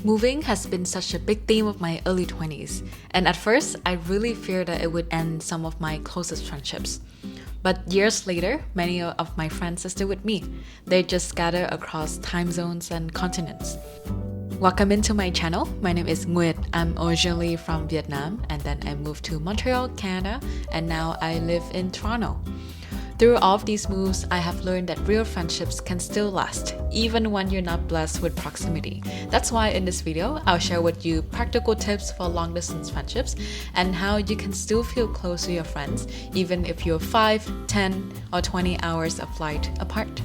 Moving has been such a big theme of my early 20s, and at first I really feared that it would end some of my closest friendships. But years later, many of my friends are still with me. They just scatter across time zones and continents. Welcome into my channel. My name is Nguyet. I'm originally from Vietnam, and then I moved to Montreal, Canada, and now I live in Toronto. Through all of these moves, I have learned that real friendships can still last, even when you're not blessed with proximity. That's why in this video, I'll share with you practical tips for long-distance friendships and how you can still feel close to your friends, even if you're 5, 10, or 20 hours of flight apart.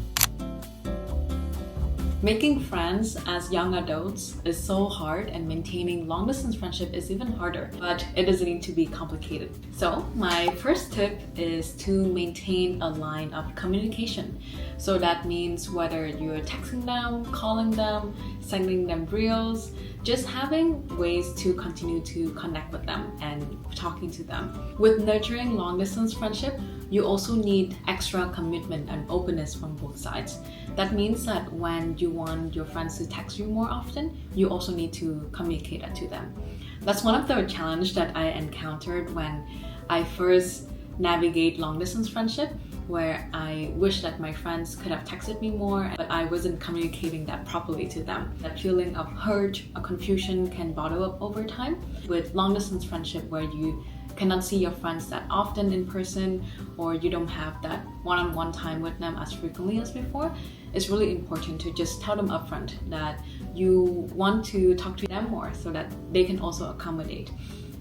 Making friends as young adults is so hard, and maintaining long-distance friendship is even harder, but it doesn't need to be complicated. So my first tip is to maintain a line of communication. So that means whether you're texting them, calling them, sending them reels, just having ways to continue to connect with them and talking to them. With nurturing long-distance friendship, you also need extra commitment and openness from both sides. That means that when you want your friends to text you more often, you also need to communicate that to them. That's one of the challenges that I encountered when I first navigate long-distance friendship, where I wish that my friends could have texted me more, but I wasn't communicating that properly to them. That feeling of hurt or confusion can bottle up over time. With long-distance friendship, where you cannot see your friends that often in person, or you don't have that one-on-one time with them as frequently as before, it's really important to just tell them upfront that you want to talk to them more so that they can also accommodate.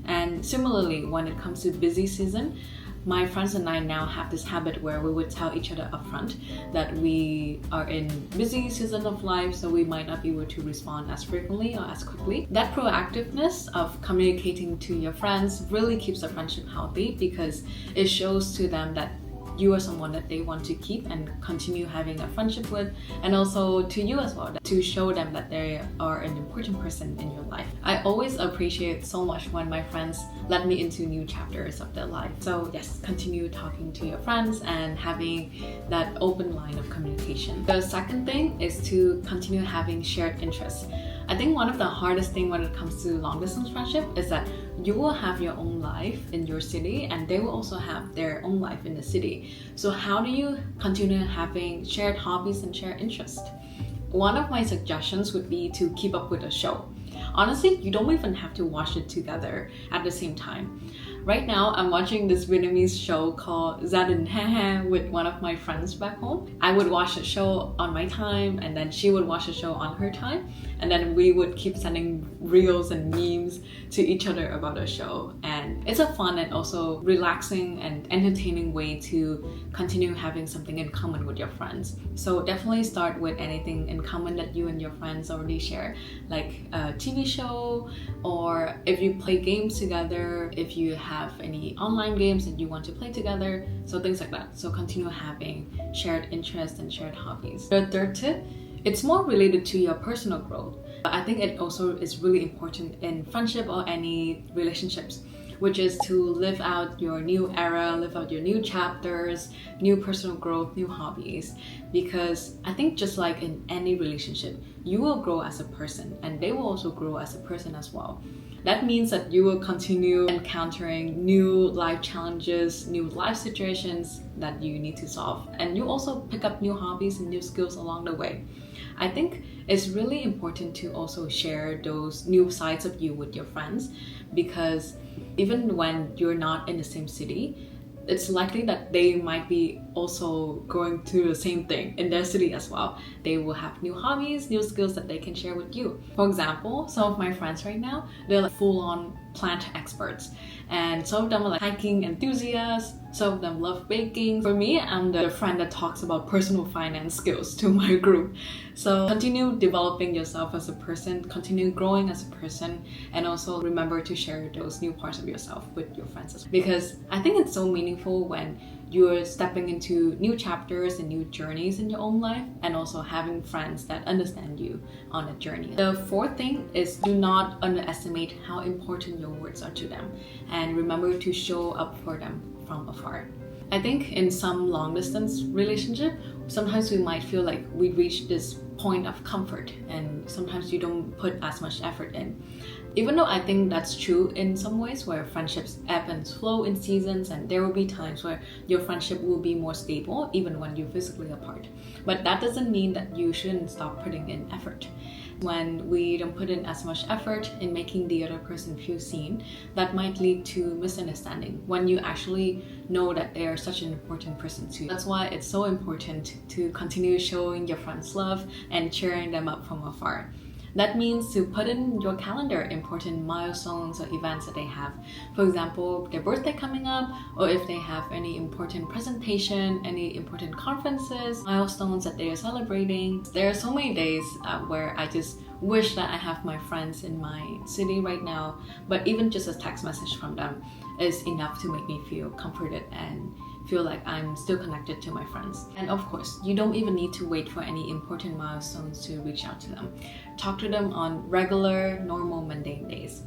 And similarly, when it comes to busy season, my friends and I now have this habit where we would tell each other upfront that we are in busy season of life, so we might not be able to respond as frequently or as quickly. That proactiveness of communicating to your friends really keeps the friendship healthy, because it shows to them that you are someone that they want to keep and continue having a friendship with, and also to you as well, to show them that they are an important person in your life. I always appreciate so much when my friends let me into new chapters of their life. So yes, continue talking to your friends and having that open line of communication. The second thing is to continue having shared interests. I think one of the hardest things when it comes to long distance friendship is that you will have your own life in your city, and they will also have their own life in the city. So how do you continue having shared hobbies and shared interests? One of my suggestions would be to keep up with a show. Honestly, you don't even have to watch it together at the same time. Right now, I'm watching this Vietnamese show called Gia đình Ha Ha with one of my friends back home. I would watch the show on my time, and then she would watch the show on her time, and then we would keep sending reels and memes to each other about the show. And it's a fun and also relaxing and entertaining way to continue having something in common with your friends. So definitely start with anything in common that you and your friends already share, like a TV show, or if you play games together, if you have any online games that you want to play together, so things like that. So continue having shared interests and shared hobbies. The third tip, it's more related to your personal growth. I think it also is really important in friendship or any relationships, which is to live out your new era, live out your new chapters, new personal growth, new hobbies. Because I think just like in any relationship, you will grow as a person, and they will also grow as a person as well. That means that you will continue encountering new life challenges, new life situations that you need to solve. And you also pick up new hobbies and new skills along the way. I think it's really important to also share those new sides of you with your friends, because even when you're not in the same city, it's likely that they might be also going through the same thing in their city as well. They will have new hobbies, new skills that they can share with you. For example, some of my friends right now, they're like full-on plant experts, and some of them are like hiking enthusiasts, some of them love baking. For me, I'm the friend that talks about personal finance skills to my group. So continue developing yourself as a person, continue growing as a person, and also remember to share those new parts of yourself with your friends as well. Because I think it's so meaningful when you're stepping into new chapters and new journeys in your own life, and also having friends that understand you on a journey. The fourth thing is, do not underestimate how important your words are to them, and remember to show up for them from afar. I think in some long distance relationship, sometimes we might feel like we reach this point of comfort, and sometimes you don't put as much effort in. Even though I think that's true in some ways, where friendships ebb and flow in seasons, and there will be times where your friendship will be more stable even when you're physically apart. But that doesn't mean that you shouldn't stop putting in effort. When we don't put in as much effort in making the other person feel seen, that might lead to misunderstanding when you actually know that they are such an important person to you. That's why it's so important to continue showing your friends love and cheering them up from afar. That means to put in your calendar important milestones or events that they have. For example, their birthday coming up, or if they have any important presentation, any important conferences, milestones that they are celebrating. There are so many days where I just wish that I have my friends in my city right now, but even just a text message from them is enough to make me feel comforted and feel like I'm still connected to my friends. And of course, you don't even need to wait for any important milestones to reach out to them. Talk to them on regular, normal, mundane days.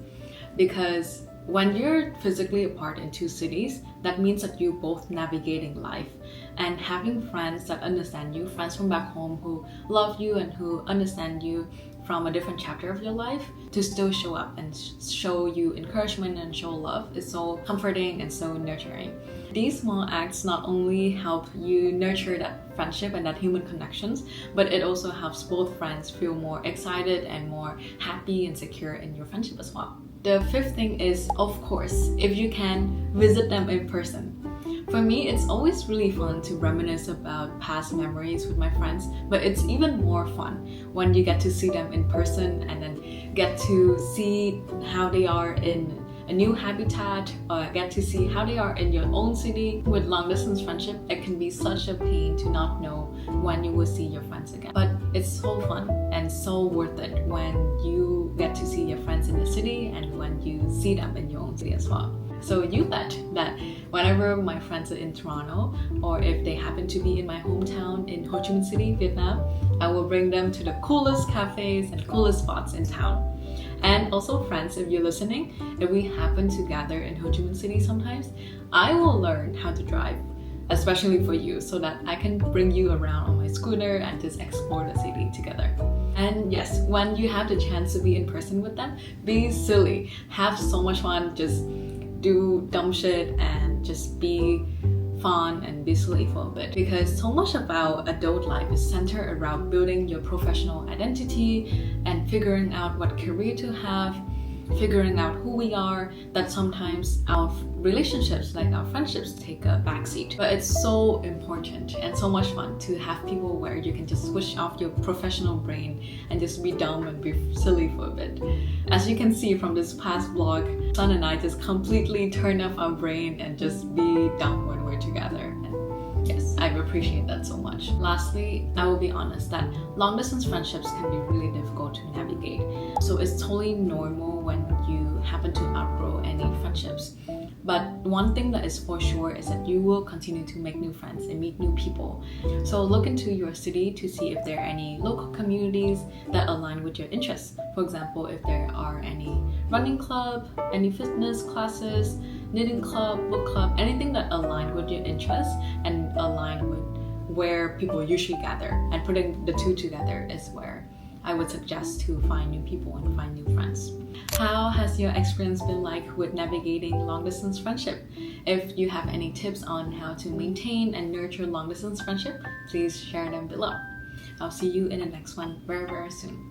Because when you're physically apart in two cities, that means that you're both navigating life and having friends that understand you, friends from back home who love you and who understand you from a different chapter of your life, to still show up and show you encouragement and show love is so comforting and so nurturing. These small acts not only help you nurture that friendship and that human connections, but it also helps both friends feel more excited and more happy and secure in your friendship as well. The fifth thing is, of course, if you can, visit them in person. For me, it's always really fun to reminisce about past memories with my friends, but it's even more fun when you get to see them in person and then get to see how they are in a new habitat, or get to see how they are in your own city. With long distance friendship, it can be such a pain to not know when you will see your friends again. But it's so fun and so worth it when you get to see your friends in the city and when you see them in your own city as well. So you bet that whenever my friends are in Toronto, or if they happen to be in my hometown in Ho Chi Minh City, Vietnam, I will bring them to the coolest cafes and coolest spots in town. And also friends, if you're listening, if we happen to gather in Ho Chi Minh City sometimes, I will learn how to drive, especially for you, so that I can bring you around on my scooter and just explore the city together. And yes, when you have the chance to be in person with them, be silly, have so much fun, just do dumb shit and just be fun and be silly for a bit. Because so much about adult life is centered around building your professional identity and figuring out what career to have, figuring out who we are, that sometimes our relationships, like our friendships, take a backseat. But it's so important and so much fun to have people where you can just switch off your professional brain and just be dumb and be silly for a bit. As you can see from this past vlog, Sun and I just completely turn off our brain and just be dumb when we're together. And yes, I appreciate that so much. Lastly, I will be honest that long distance friendships can be really difficult to navigate. So it's totally normal when you happen to outgrow any friendships. But one thing that is for sure is that you will continue to make new friends and meet new people. So look into your city to see if there are any local communities that align with your interests. For example, if there are any running club, any fitness classes, knitting club, book club, anything that align with your interests and align with where people usually gather. And putting the two together is where I would suggest to find new people and find new friends. How has your experience been like with navigating long distance friendship? If you have any tips on how to maintain and nurture long distance friendship, please share them below. I'll see you in the next one very, very soon.